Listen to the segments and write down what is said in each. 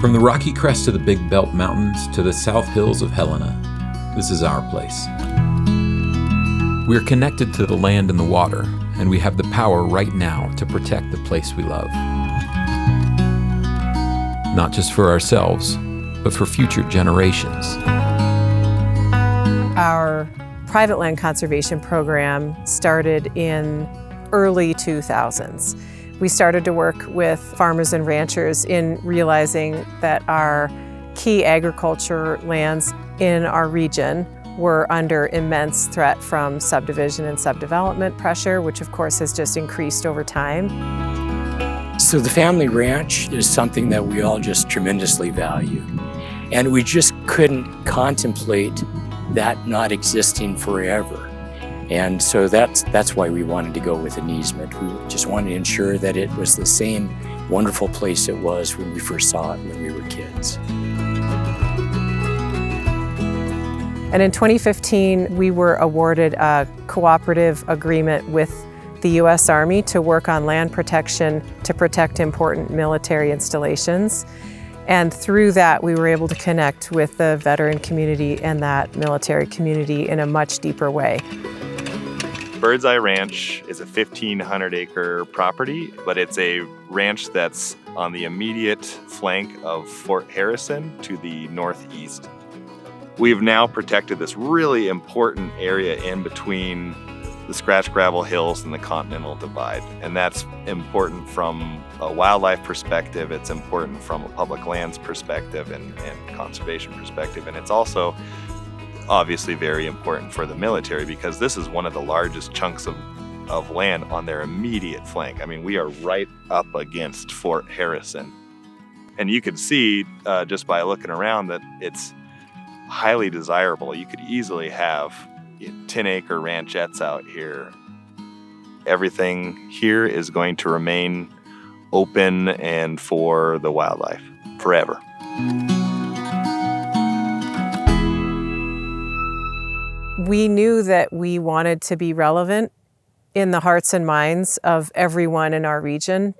From the rocky crest of the Big Belt Mountains to the South Hills of Helena, this is our place. We're connected to the land and the water, and we have the power right now to protect the place we love. Not just for ourselves, but for future generations. Our private land conservation program started in early 2000s. We started to work with farmers and ranchers in realizing that our key agriculture lands in our region were under immense threat from subdivision and subdevelopment pressure, which of course has just increased over time. So the family ranch is something that we all just tremendously value. And we just couldn't contemplate that not existing forever. And so that's why we wanted to go with an easement. We just wanted to ensure that it was the same wonderful place it was when we first saw it when we were kids. And in 2015, we were awarded a cooperative agreement with the U.S. Army to work on land protection to protect important military installations. And through that, we were able to connect with the veteran community and that military community in a much deeper way. Bird's Eye Ranch is a 1,500-acre property, but it's a ranch that's on the immediate flank of Fort Harrison to the northeast. We've now protected this really important area in between the Scratch Gravel Hills and the Continental Divide. And that's important from a wildlife perspective, it's important from a public lands perspective and conservation perspective, and it's also obviously very important for the military because this is one of the largest chunks of land on their immediate flank. I mean, we are right up against Fort Harrison. And you can see just by looking around that it's highly desirable. You could easily have 10-acre ranchettes out here. Everything here is going to remain open and for the wildlife forever. We knew that we wanted to be relevant in the hearts and minds of everyone in our region,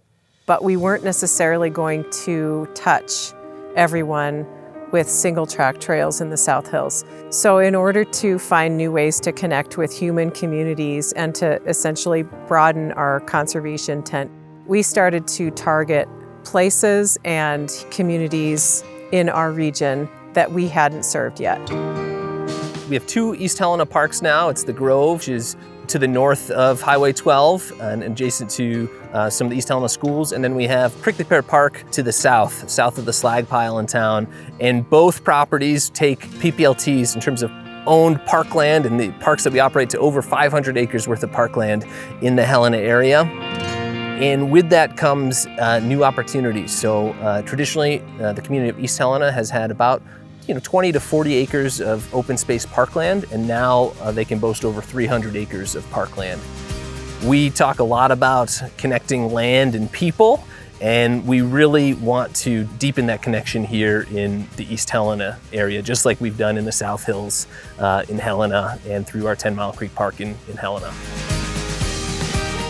but we weren't necessarily going to touch everyone with single-track trails in the South Hills. So in order to find new ways to connect with human communities and to essentially broaden our conservation tent, we started to target places and communities in our region that we hadn't served yet. We have two East Helena parks now. It's the Grove, which is to the north of Highway 12 and adjacent to some of the East Helena schools. And then we have Prickly Pear Park to the south of the slag pile in town. And both properties take PPLTs in terms of owned parkland, and the parks that we operate to over 500 acres worth of parkland in the Helena area. And with that comes new opportunities. So traditionally, the community of East Helena has had about 20 to 40 acres of open space parkland, and now they can boast over 300 acres of parkland. We talk a lot about connecting land and people, and we really want to deepen that connection here in the East Helena area, just like we've done in the South Hills in Helena and through our 10 Mile Creek Park in Helena.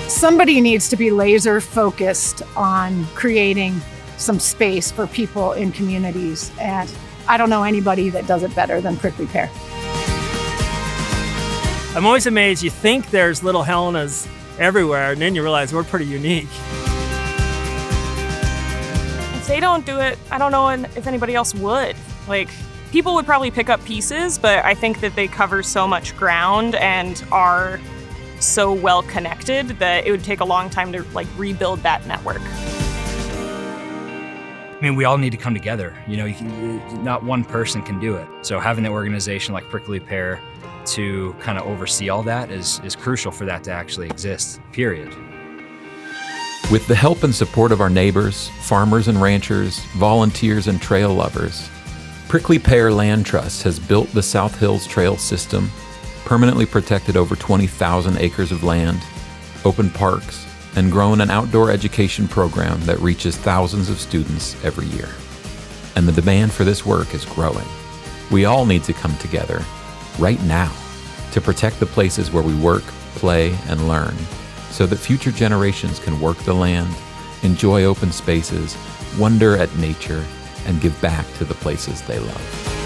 Somebody needs to be laser focused on creating some space for people in communities, and I don't know anybody that does it better than Prickly Pear. I'm always amazed. You think there's little Helenas everywhere, and then you realize we're pretty unique. If they don't do it, I don't know if anybody else would. People would probably pick up pieces, but I think that they cover so much ground and are so well connected that it would take a long time to rebuild that network. I mean, we all need to come together. Not one person can do it. So having an organization like Prickly Pear to kind of oversee all that is crucial for that to actually exist, period. With the help and support of our neighbors, farmers and ranchers, volunteers and trail lovers, Prickly Pear Land Trust has built the South Hills Trail System, permanently protected over 20,000 acres of land, open parks, and grown an outdoor education program that reaches thousands of students every year. And the demand for this work is growing. We all need to come together right now to protect the places where we work, play, and learn, so that future generations can work the land, enjoy open spaces, wonder at nature, and give back to the places they love.